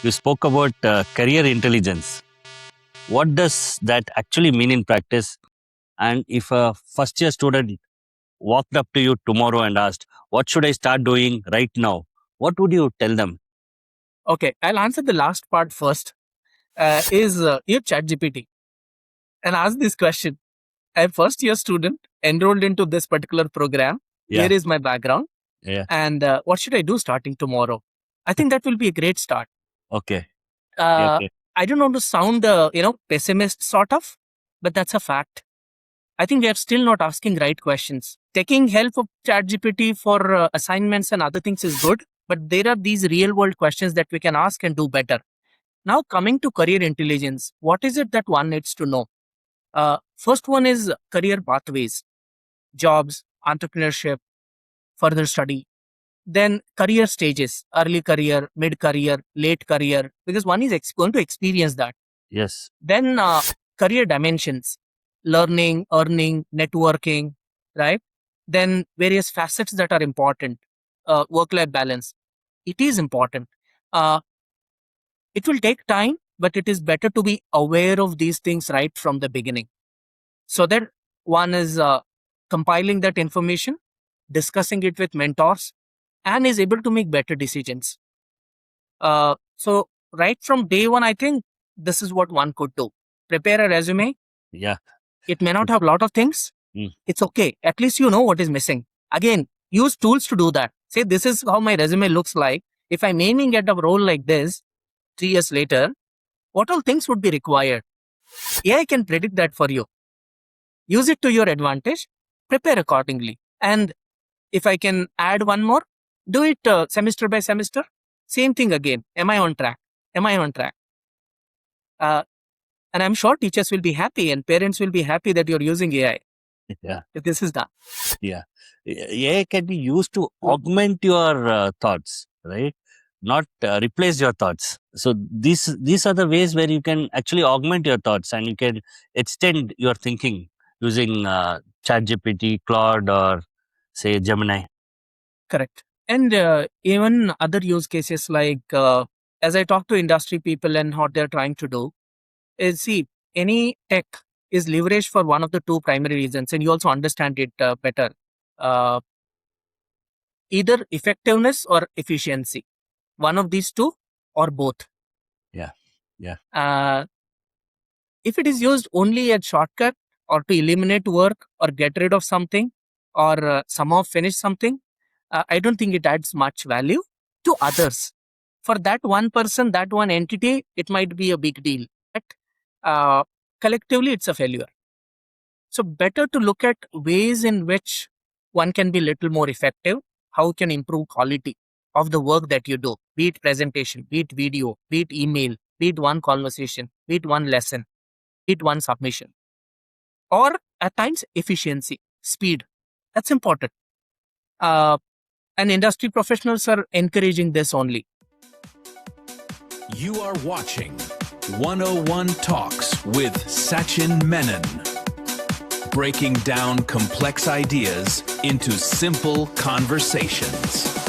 you spoke about career intelligence. What does that actually mean in practice? And if a first year student walked up to you tomorrow and asked, what should I start doing right now? What would you tell them? Okay, I'll answer the last part first. Is your ChatGPT and ask this question. I'm first year student enrolled into this particular program. Yeah. Here is my background. Yeah. And what should I do starting tomorrow? I think that will be a great start. Okay. I don't want to sound, pessimist sort of, but that's a fact. I think we are still not asking right questions. Taking help of ChatGPT for assignments and other things is good, but there are these real world questions that we can ask and do better. Now, coming to career intelligence, what is it that one needs to know? First one is career pathways, jobs, entrepreneurship, further study. Then career stages, early career, mid career, late career, because one is going to experience that. Yes. Then career dimensions, learning, earning, networking, right? Then various facets that are important, work-life balance. It is important. It will take time, but it is better to be aware of these things right from the beginning. So that one is compiling that information, discussing it with mentors, and is able to make better decisions. So right from day one, I think this is what one could do. Prepare a resume. Yeah. It may not have a lot of things. It's okay. At least you know what is missing. Again, use tools to do that. Say, this is how my resume looks like. If I'm aiming at a role like this 3 years later, what all things would be required? AI can predict that for you. Use it to your advantage. Prepare accordingly. And if I can add one more, do it semester by semester. Same thing again. Am I on track? Am I on track? And I'm sure teachers will be happy and parents will be happy that you're using AI. Yeah. If this is done. Yeah. AI can be used to augment your thoughts, right? Not replace your thoughts. So these are the ways where you can actually augment your thoughts and you can extend your thinking using ChatGPT, Claude, or say Gemini. Correct. And even other use cases like as I talk to industry people and what they're trying to do is, see, any tech is leveraged for one of the two primary reasons, and you also understand it better. Either effectiveness or efficiency. One of these two or both. Yeah. If it is used only as shortcut or to eliminate work or get rid of something or somehow finish something, I don't think it adds much value to others. For that one person, that one entity, it might be a big deal. But collectively, it's a failure. So better to look at ways in which one can be little more effective, how can improve quality of the work that you do, be it presentation, be it video, be it email, be it one conversation, be it one lesson, be it one submission. Or at times, efficiency, speed. That's important. And industry professionals are encouraging this only. You are watching 101 Talks with Sachin Menon. Breaking down complex ideas into simple conversations.